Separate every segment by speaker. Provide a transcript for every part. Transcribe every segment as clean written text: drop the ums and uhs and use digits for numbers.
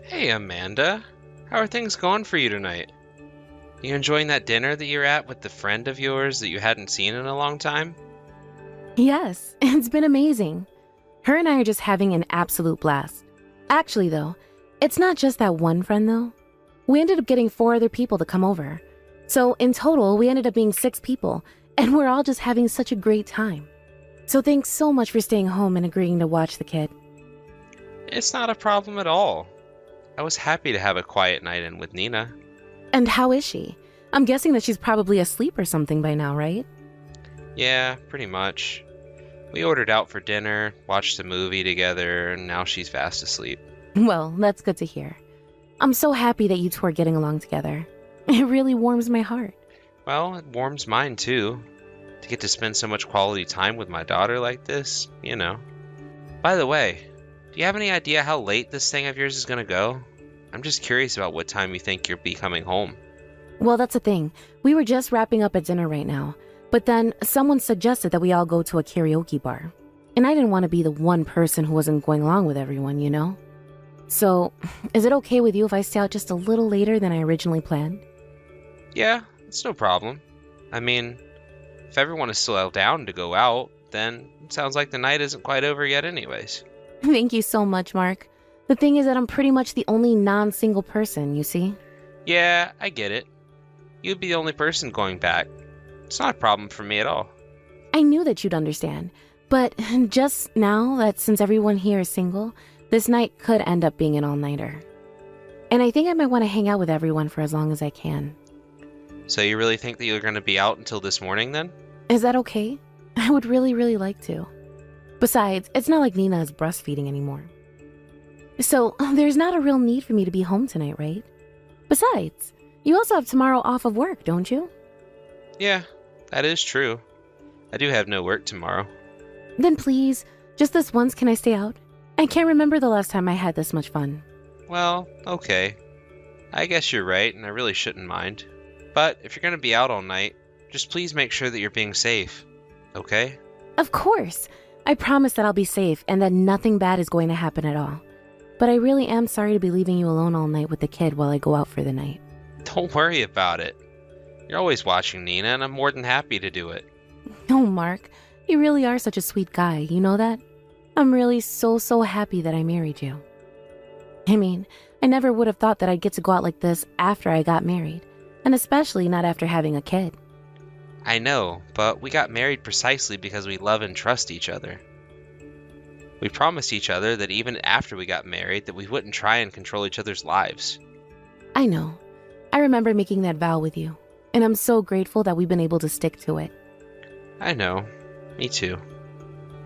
Speaker 1: Hey, Amanda. How are things going for you tonight? You enjoying that dinner that you're at with the friend of yours that you hadn't seen in a long time?
Speaker 2: Yes, it's been amazing. Her and I are just having an absolute blast. Actually, though, it's not just that one friend, though. We ended up getting 4 other people to come over. So, in total, we ended up being 6 people, and we're all just having such a great time. So, thanks so much for staying home and agreeing to watch the kid.
Speaker 1: It's not a problem at all. I was happy to have a quiet night in with Nina.
Speaker 2: And how is she? I'm guessing that she's probably asleep or something by now, right?
Speaker 1: Yeah, pretty much. We ordered out for dinner, watched a movie together, and now she's fast asleep.
Speaker 2: Well, that's good to hear. I'm so happy that you two are getting along together. It really warms my heart.
Speaker 1: Well, it warms mine too. To get to spend so much quality time with my daughter like this, you know. By the way, do you have any idea how late this thing of yours is gonna go? I'm just curious about what time you think you'll be coming home.
Speaker 2: Well, that's the thing. We were just wrapping up at dinner right now, but then someone suggested that we all go to a karaoke bar. And I didn't want to be the one person who wasn't going along with everyone, you know? So, is it okay with you if I stay out just a little later than I originally planned?
Speaker 1: Yeah, it's no problem. I mean, if everyone is still down to go out, then it sounds like the night isn't quite over yet anyways.
Speaker 2: Thank you so much, Mark. The thing is that I'm pretty much the only non-single person, you see?
Speaker 1: Yeah, I get it. You'd be the only person going back. It's not a problem for me at all.
Speaker 2: I knew that you'd understand, but just now that since everyone here is single, this night could end up being an all-nighter. And I think I might want to hang out with everyone for as long as I can.
Speaker 1: So you really think that you're going to be out until this morning then?
Speaker 2: Is that okay? I would really like to. Besides, it's not like Nina is breastfeeding anymore. So, there's not a real need for me to be home tonight, right? Besides, you also have tomorrow off of work, don't you?
Speaker 1: Yeah, that is true. I do have no work tomorrow.
Speaker 2: Then please, just this once can I stay out? I can't remember the last time I had this much fun.
Speaker 1: Well, okay. I guess you're right, and I really shouldn't mind. But if you're going to be out all night, just please make sure that you're being safe, okay?
Speaker 2: Of course! I promise that I'll be safe and that nothing bad is going to happen at all. But I really am sorry to be leaving you alone all night with the kid while I go out for the night.
Speaker 1: Don't worry about it. You're always watching Nina, and I'm more than happy to do it.
Speaker 2: Oh, Mark, you really are such a sweet guy, you know that? I'm really so happy that I married you. I mean, I never would have thought that I'd get to go out like this after I got married, and especially not after having a kid.
Speaker 1: I know, but we got married precisely because we love and trust each other. We promised each other that even after we got married, that we wouldn't try and control each other's lives.
Speaker 2: I know. I remember making that vow with you, and I'm so grateful that we've been able to stick to it.
Speaker 1: I know. Me too.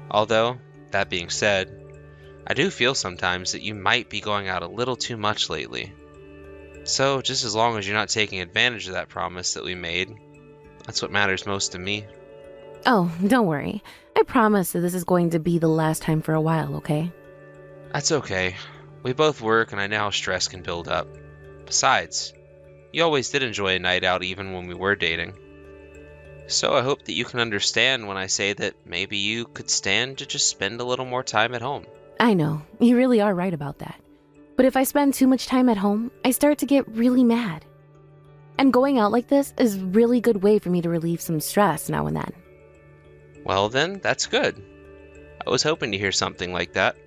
Speaker 1: Although, that being said, I do feel sometimes that you might be going out a little too much lately. So, just as long as you're not taking advantage of that promise that we made, that's what matters most to me.
Speaker 2: Oh, don't worry. I promise that this is going to be the last time for a while, okay?
Speaker 1: That's okay. We both work and I know how stress can build up. Besides, you always did enjoy a night out even when we were dating. So I hope that you can understand when I say that maybe you could stand to just spend a little more time at home.
Speaker 2: I know, you really are right about that. But if I spend too much time at home, I start to get really mad. And going out like this is a really good way for me to relieve some stress now and then.
Speaker 1: Well then, that's good. I was hoping to hear something like that.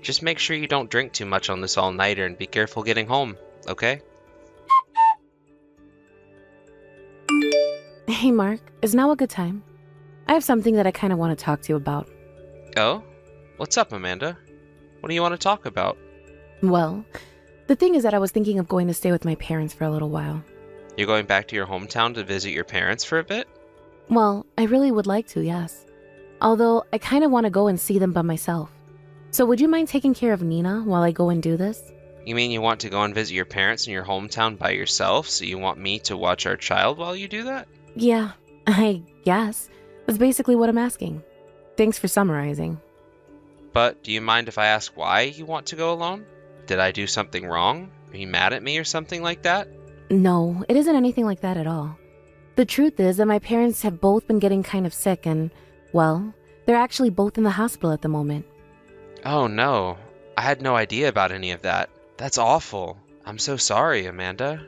Speaker 1: Just make sure you don't drink too much on this all-nighter and be careful getting home, okay?
Speaker 2: Hey Mark, is now a good time? I have something that I kind of want to talk to you about.
Speaker 1: Oh? What's up, Amanda? What do you want to talk about?
Speaker 2: Well, the thing is that I was thinking of going to stay with my parents for a little while.
Speaker 1: You're going back to your hometown to visit your parents for a bit?
Speaker 2: Well, I really would like to, yes. Although, I kind of want to go and see them by myself. So would you mind taking care of Nina while I go and do this?
Speaker 1: You mean you want to go and visit your parents in your hometown by yourself, so you want me to watch our child while you do that?
Speaker 2: Yeah, I guess. That's basically what I'm asking. Thanks for summarizing.
Speaker 1: But do you mind if I ask why you want to go alone? Did I do something wrong? Are you mad at me or something like that?
Speaker 2: No, it isn't anything like that at all. The truth is that my parents have both been getting kind of sick and, well, they're actually both in the hospital at the moment.
Speaker 1: Oh no, I had no idea about any of that. That's awful. I'm so sorry, Amanda.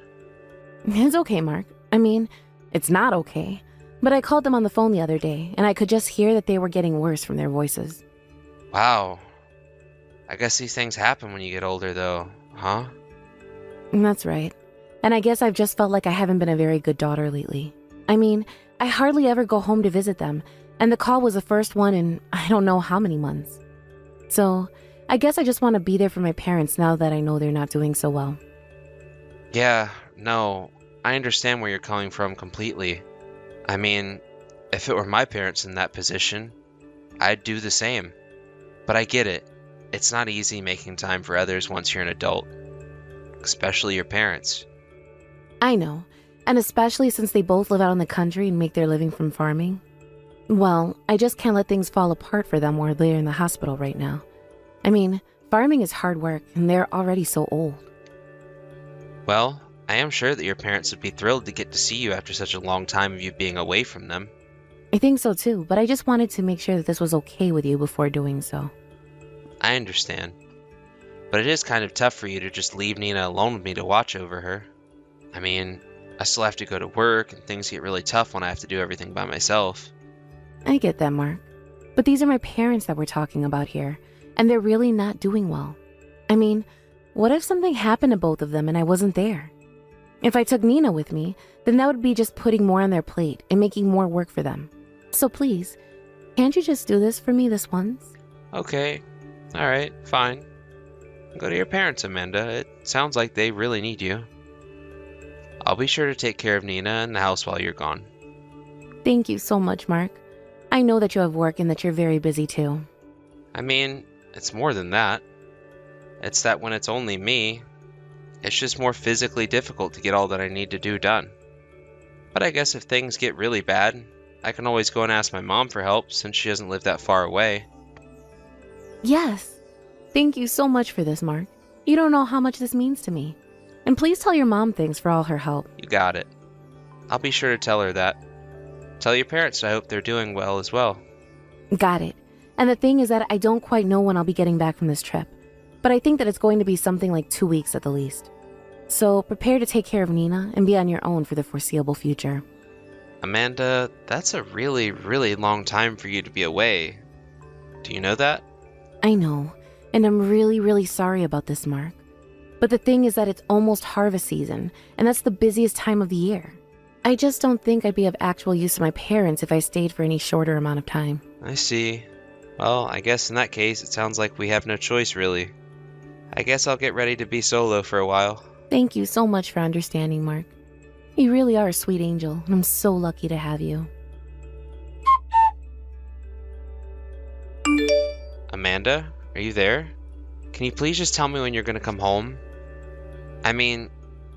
Speaker 2: It's okay, Mark. I mean, it's not okay. But I called them on the phone the other day, and I could just hear that they were getting worse from their voices.
Speaker 1: Wow. I guess these things happen when you get older, though, huh?
Speaker 2: That's right. And I guess I've just felt like I haven't been a very good daughter lately. I mean, I hardly ever go home to visit them, and the call was the first one in I don't know how many months. So, I guess I just want to be there for my parents now that I know they're not doing so well.
Speaker 1: Yeah, no, I understand where you're coming from completely. I mean, if it were my parents in that position, I'd do the same. But I get it. It's not easy making time for others once you're an adult, especially your parents.
Speaker 2: I know, and especially since they both live out in the country and make their living from farming. Well, I just can't let things fall apart for them while they're in the hospital right now. I mean, farming is hard work, and they're already so old.
Speaker 1: Well, I am sure that your parents would be thrilled to get to see you after such a long time of you being away from them.
Speaker 2: I think so too, but I just wanted to make sure that this was okay with you before doing so.
Speaker 1: I understand. But it is kind of tough for you to just leave Nina alone with me to watch over her. I mean, I still have to go to work, and things get really tough when I have to do everything by myself.
Speaker 2: I get that, Mark. But these are my parents that we're talking about here, and they're really not doing well. I mean, what if something happened to both of them and I wasn't there? If I took Nina with me, then that would be just putting more on their plate and making more work for them. So please, can't you just do this for me this once?
Speaker 1: Okay, alright, fine. Go to your parents, Amanda. It sounds like they really need you. I'll be sure to take care of Nina and the house while you're gone.
Speaker 2: Thank you so much, Mark. I know that you have work and that you're very busy too.
Speaker 1: I mean, it's more than that. It's that when it's only me, it's just more physically difficult to get all that I need to do done. But I guess if things get really bad, I can always go and ask my mom for help since she doesn't live that far away.
Speaker 2: Yes. Thank you so much for this, Mark. You don't know how much this means to me. And please tell your mom thanks for all her help.
Speaker 1: You got it. I'll be sure to tell her that. Tell your parents I hope they're doing well as well.
Speaker 2: Got it. And the thing is that I don't quite know when I'll be getting back from this trip. But I think that it's going to be something like 2 weeks at the least. So prepare to take care of Nina and be on your own for the foreseeable future.
Speaker 1: Amanda, that's a really, really long time for you to be away. Do you know that?
Speaker 2: I know, and I'm really, really sorry about this, Mark. But the thing is that it's almost harvest season, and that's the busiest time of the year. I just don't think I'd be of actual use to my parents if I stayed for any shorter amount of time.
Speaker 1: I see. Well, I guess in that case, it sounds like we have no choice, really. I guess I'll get ready to be solo for a while.
Speaker 2: Thank you so much for understanding, Mark. You really are a sweet angel, and I'm so lucky to have you.
Speaker 1: Amanda, are you there? Can you please just tell me when you're going to come home? I mean,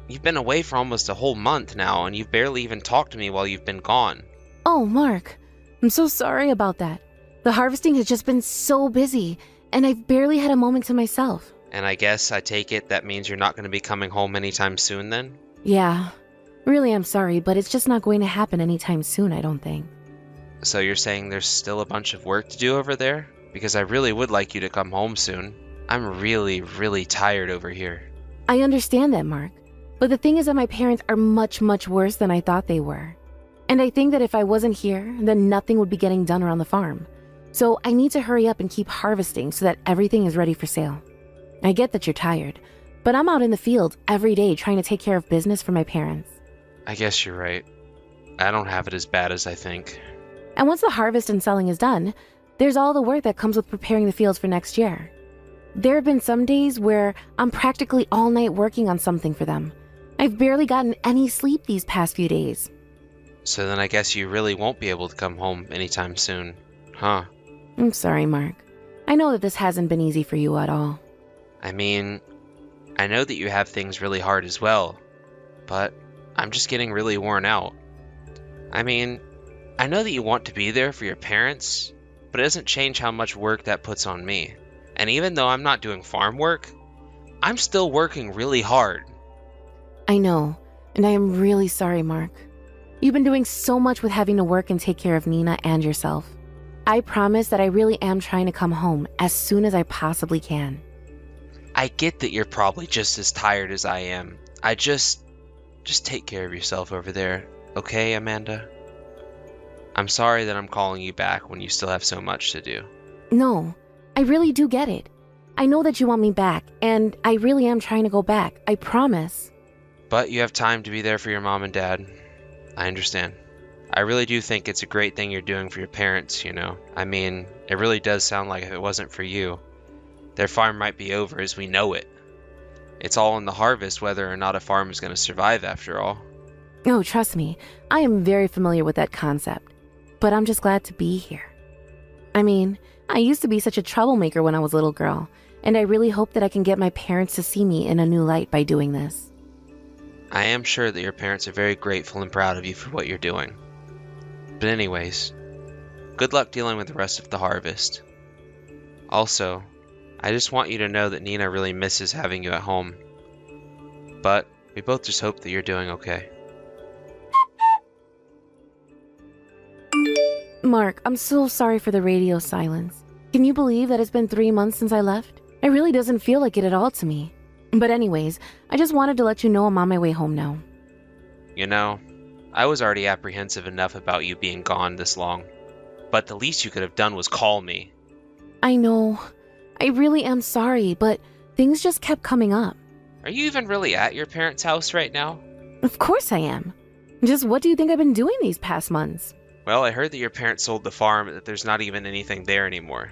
Speaker 1: you've been away for almost a whole month now, and you've barely even talked to me while you've been gone.
Speaker 2: Oh, Mark, I'm so sorry about that. The harvesting has just been so busy, and I've barely had a moment to myself.
Speaker 1: And I guess I take it that means you're not going to be coming home anytime soon then?
Speaker 2: Yeah, really I'm sorry, but it's just not going to happen anytime soon, I don't think.
Speaker 1: So you're saying there's still a bunch of work to do over there? Because I really would like you to come home soon. I'm really, really tired over here.
Speaker 2: I understand that, Mark. But the thing is that my parents are much, much worse than I thought they were. And I think that if I wasn't here, then nothing would be getting done around the farm. So I need to hurry up and keep harvesting so that everything is ready for sale. I get that you're tired, but I'm out in the field every day trying to take care of business for my parents.
Speaker 1: I guess you're right. I don't have it as bad as I think.
Speaker 2: And once the harvest and selling is done, there's all the work that comes with preparing the fields for next year. There have been some days where I'm practically all night working on something for them. I've barely gotten any sleep these past few days.
Speaker 1: So then I guess you really won't be able to come home anytime soon, huh?
Speaker 2: I'm sorry, Mark. I know that this hasn't been easy for you at all.
Speaker 1: I mean, I know that you have things really hard as well, but I'm just getting really worn out. I mean, I know that you want to be there for your parents, but it doesn't change how much work that puts on me. And even though I'm not doing farm work, I'm still working really hard.
Speaker 2: I know, and I am really sorry, Mark. You've been doing so much with having to work and take care of Nina and yourself. I promise that I really am trying to come home as soon as I possibly can.
Speaker 1: I get that you're probably just as tired as I am. Just take care of yourself over there, okay, Amanda? I'm sorry that I'm calling you back when you still have so much to do.
Speaker 2: No, I really do get it. I know that you want me back, and I really am trying to go back. I promise.
Speaker 1: But you have time to be there for your mom and dad. I understand. I really do think it's a great thing you're doing for your parents, you know. I mean, it really does sound like if it wasn't for you, their farm might be over as we know it. It's all in the harvest whether or not a farm is going to survive after all.
Speaker 2: Oh, trust me, I am very familiar with that concept. But I'm just glad to be here. I mean, I used to be such a troublemaker when I was a little girl, and I really hope that I can get my parents to see me in a new light by doing this.
Speaker 1: I am sure that your parents are very grateful and proud of you for what you're doing. But anyways, good luck dealing with the rest of the harvest. Also, I just want you to know that Nina really misses having you at home. But we both just hope that you're doing okay.
Speaker 2: Mark, I'm so sorry for the radio silence. Can you believe that it's been 3 months since I left? It really doesn't feel like it at all to me. But anyways, I just wanted to let you know I'm on my way home now.
Speaker 1: You know, I was already apprehensive enough about you being gone this long. But the least you could have done was call me.
Speaker 2: I know. I really am sorry, but things just kept coming up.
Speaker 1: Are you even really at your parents' house right now?
Speaker 2: Of course I am. Just what do you think I've been doing these past months?
Speaker 1: Well, I heard that your parents sold the farm and that there's not even anything there anymore.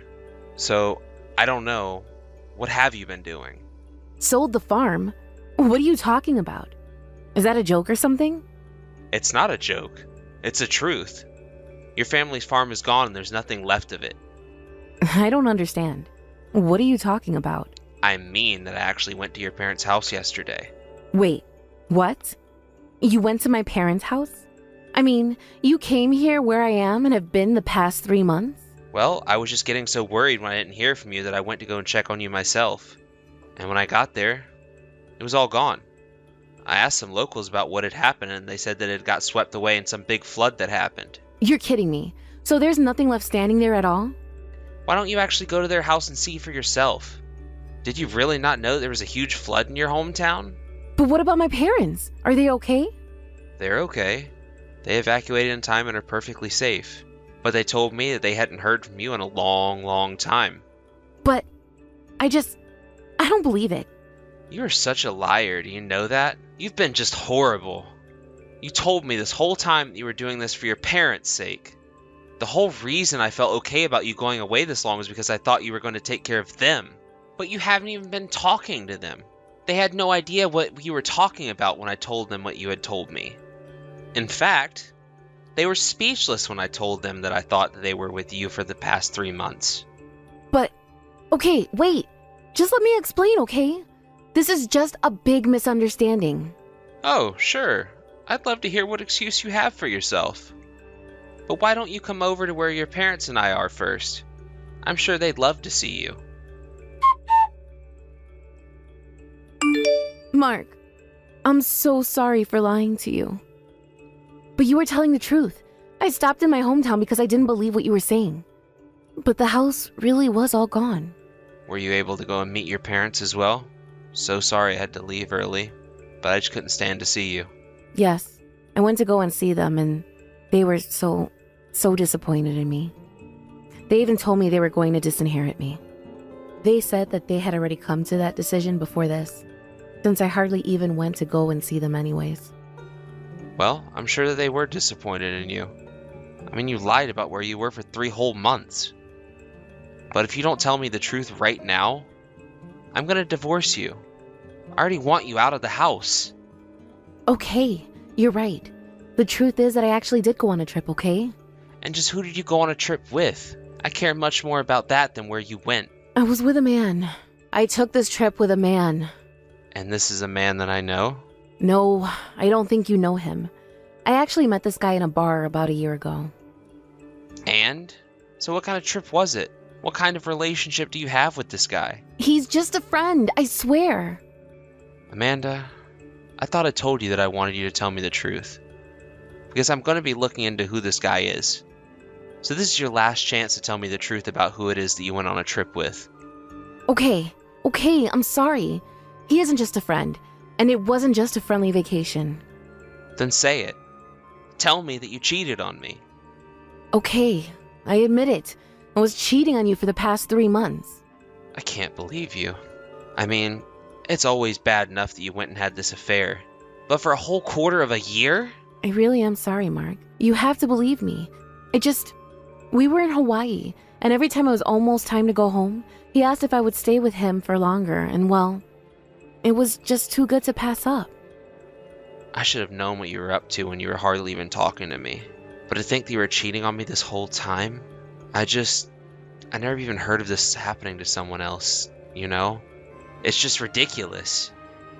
Speaker 1: So, I don't know. What have you been doing?
Speaker 2: Sold the farm? What are you talking about? Is that a joke or something?
Speaker 1: It's not a joke. It's the truth. Your family's farm is gone and there's nothing left of it.
Speaker 2: I don't understand. What are you talking about?
Speaker 1: I mean that I actually went to your parents' house yesterday.
Speaker 2: Wait, what? You went to my parents' house? I mean, you came here where I am and have been the past 3 months?
Speaker 1: Well, I was just getting so worried when I didn't hear from you that I went to go and check on you myself. And when I got there, it was all gone. I asked some locals about what had happened and they said that it got swept away in some big flood that happened.
Speaker 2: You're kidding me. So there's nothing left standing there at all?
Speaker 1: Why don't you actually go to their house and see for yourself? Did you really not know there was a huge flood in your hometown?
Speaker 2: But what about my parents? Are they okay?
Speaker 1: They're okay. They evacuated in time and are perfectly safe. But they told me that they hadn't heard from you in a long, long time.
Speaker 2: But I don't believe it.
Speaker 1: You are such a liar, do you know that? You've been just horrible. You told me this whole time that you were doing this for your parents' sake. The whole reason I felt okay about you going away this long was because I thought you were going to take care of them. But you haven't even been talking to them. They had no idea what you were talking about when I told them what you had told me. In fact, they were speechless when I told them that I thought that they were with you for the past 3 months.
Speaker 2: But, okay, wait. Just let me explain, okay? This is just a big misunderstanding.
Speaker 1: Oh, sure. I'd love to hear what excuse you have for yourself. But why don't you come over to where your parents and I are first? I'm sure they'd love to see you.
Speaker 2: Mark, I'm so sorry for lying to you. But you were telling the truth. I stopped in my hometown because I didn't believe what you were saying. But the house really was all gone.
Speaker 1: Were you able to go and meet your parents as well? So sorry I had to leave early, but I just couldn't stand to see you.
Speaker 2: Yes, I went to go and see them and they were so disappointed in me. They even told me they were going to disinherit me. They said that they had already come to that decision before this, since I hardly even went to go and see them anyways.
Speaker 1: Well, I'm sure that they were disappointed in you. I mean, you lied about where you were for 3 whole months. But if you don't tell me the truth right now, I'm gonna divorce you. I already want you out of the house.
Speaker 2: Okay, you're right. The truth is that I actually did go on a trip, okay?
Speaker 1: And just who did you go on a trip with? I care much more about that than where you went.
Speaker 2: I was with a man. I took this trip with a man.
Speaker 1: And this is a man that I know?
Speaker 2: No, I don't think you know him. I actually met this guy in a bar about a year ago.
Speaker 1: And? So what kind of trip was it? What kind of relationship do you have with this guy?
Speaker 2: He's just a friend, I swear.
Speaker 1: Amanda, I thought I told you that I wanted you to tell me the truth. Because I'm going to be looking into who this guy is. So this is your last chance to tell me the truth about who it is that you went on a trip with.
Speaker 2: Okay, Okay, I'm sorry. He isn't just a friend, and it wasn't just a friendly vacation.
Speaker 1: Then say it. Tell me that you cheated on me.
Speaker 2: Okay, I admit it. I was cheating on you for the past 3 months.
Speaker 1: I can't believe you. I mean, it's always bad enough that you went and had this affair. But for a whole quarter of a year?
Speaker 2: I really am sorry, Mark. You have to believe me. We were in Hawaii, and every time it was almost time to go home, he asked if I would stay with him for longer, and well, it was just too good to pass up.
Speaker 1: I should have known what you were up to when you were hardly even talking to me. But to think that you were cheating on me this whole time? I never even heard of this happening to someone else, you know? It's just ridiculous.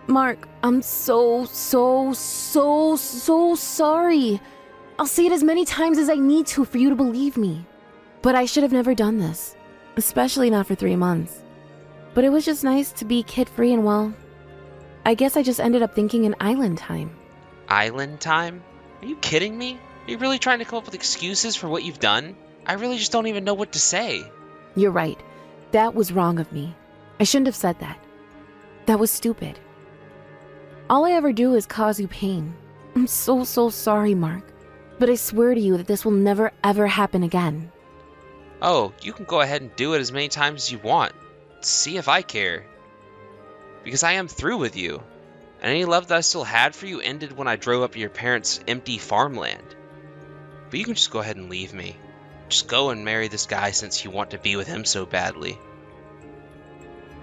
Speaker 2: Mark, I'm so sorry. I'll say it as many times as I need to for you to believe me. But I should have never done this, especially not for 3 months. But it was just nice to be kid-free and well, I guess I just ended up thinking in island time.
Speaker 1: Island time? Are you kidding me? Are you really trying to come up with excuses for what you've done? I really just don't even know what to say.
Speaker 2: You're right. That was wrong of me. I shouldn't have said that. That was stupid. All I ever do is cause you pain. I'm so sorry, Mark. But I swear to you that this will never ever happen again.
Speaker 1: Oh, you can go ahead and do it as many times as you want. See if I care. Because I am through with you. And any love that I still had for you ended when I drove up your parents' empty farmland. But you can just go ahead and leave me. Just go and marry this guy since you want to be with him so badly.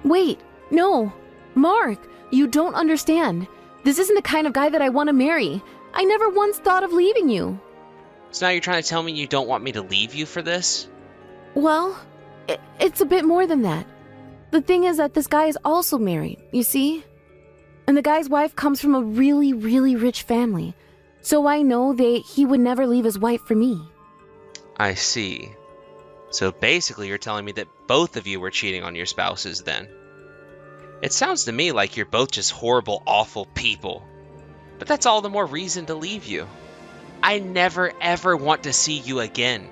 Speaker 2: Wait, no. Mark, you don't understand. This isn't the kind of guy that I want to marry. I never once thought of leaving you.
Speaker 1: So now you're trying to tell me you don't want me to leave you for this?
Speaker 2: Well, it's a bit more than that. The thing is that this guy is also married, you see? And the guy's wife comes from a really rich family. So I know he would never leave his wife for me.
Speaker 1: I see. So basically you're telling me that both of you were cheating on your spouses then. It sounds to me like you're both just horrible, awful people. But that's all the more reason to leave you. I never ever want to see you again.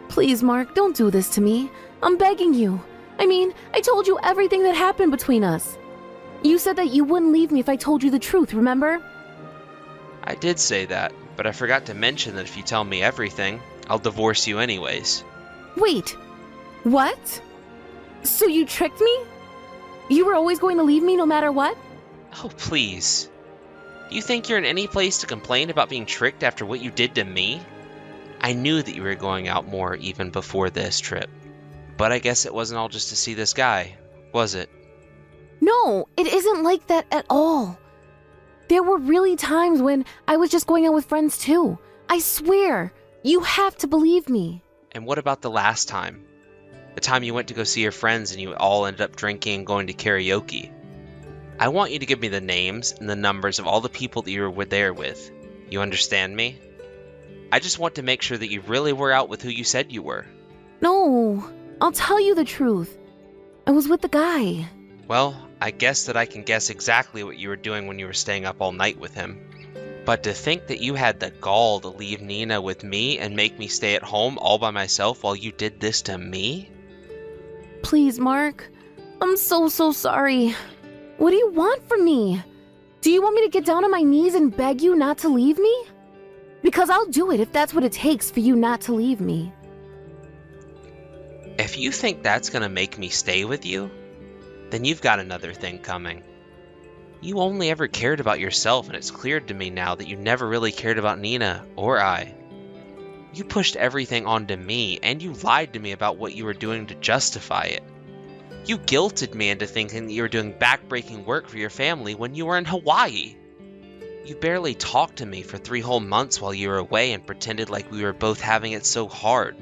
Speaker 2: Please, Mark, don't do this to me. I'm begging you. I mean, I told you everything that happened between us. You said that you wouldn't leave me if I told you the truth, remember?
Speaker 1: I did say that, but I forgot to mention that if you tell me everything, I'll divorce you anyways.
Speaker 2: Wait, what? So you tricked me? You were always going to leave me no matter what?
Speaker 1: Oh, please. Do you think you're in any place to complain about being tricked after what you did to me? I knew that you were going out more even before this trip. But I guess it wasn't all just to see this guy, was it?
Speaker 2: No, it isn't like that at all. There were really times when I was just going out with friends too. I swear, you have to believe me.
Speaker 1: And what about the last time? The time you went to go see your friends and you all ended up drinking and going to karaoke. I want you to give me the names and the numbers of all the people that you were there with. You understand me? I just want to make sure that you really were out with who you said you were.
Speaker 2: No, I'll tell you the truth. I was with the guy.
Speaker 1: Well, I guess that I can guess exactly what you were doing when you were staying up all night with him. But to think that you had the gall to leave Nina with me and make me stay at home all by myself while you did this to me?
Speaker 2: Please, Mark. I'm so sorry. What do you want from me? Do you want me to get down on my knees and beg you not to leave me? Because I'll do it if that's what it takes for you not to leave me.
Speaker 1: If you think that's gonna make me stay with you, then you've got another thing coming. You only ever cared about yourself, and it's clear to me now that you never really cared about Nina or I. You pushed everything onto me, and you lied to me about what you were doing to justify it. You guilted me into thinking that you were doing back-breaking work for your family when you were in Hawaii. You barely talked to me for 3 whole months while you were away and pretended like we were both having it so hard.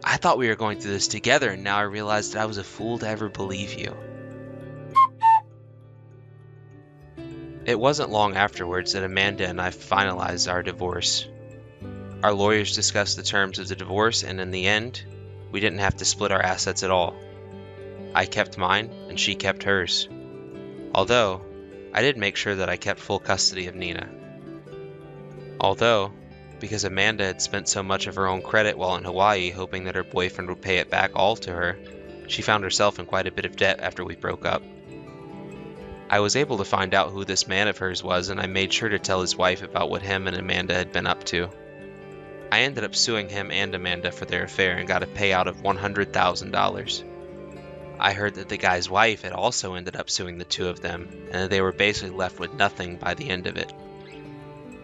Speaker 1: I thought we were going through this together, and now I realized that I was a fool to ever believe you. It wasn't long afterwards that Amanda and I finalized our divorce. Our lawyers discussed the terms of the divorce, and in the end, we didn't have to split our assets at all. I kept mine, and she kept hers. Although, I did make sure that I kept full custody of Nina. Although, because Amanda had spent so much of her own credit while in Hawaii hoping that her boyfriend would pay it back all to her, She found herself in quite a bit of debt after we broke up. I was able to find out who this man of hers was, and I made sure to tell his wife about what him and Amanda had been up to. I ended up suing him and Amanda for their affair and got a payout of $100,000. I heard that the guy's wife had also ended up suing the two of them, and that they were basically left with nothing by the end of it.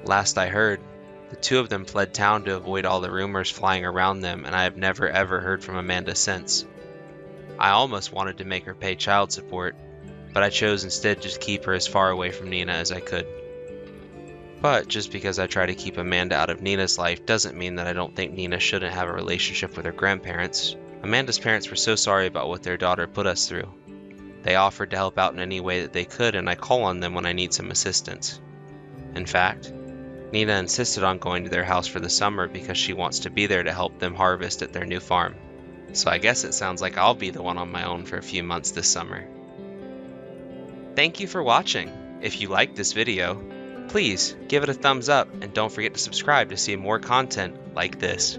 Speaker 1: Last I heard, the two of them fled town to avoid all the rumors flying around them, and I have never ever heard from Amanda since. I almost wanted to make her pay child support, but I chose instead just to keep her as far away from Nina as I could. But just because I try to keep Amanda out of Nina's life doesn't mean that I don't think Nina shouldn't have a relationship with her grandparents. Amanda's parents were so sorry about what their daughter put us through. They offered to help out in any way that they could, and I call on them when I need some assistance. In fact, Nina insisted on going to their house for the summer because she wants to be there to help them harvest at their new farm. So I guess it sounds like I'll be the one on my own for a few months this summer. Thank you for watching. If you liked this video, please give it a thumbs up and don't forget to subscribe to see more content like this.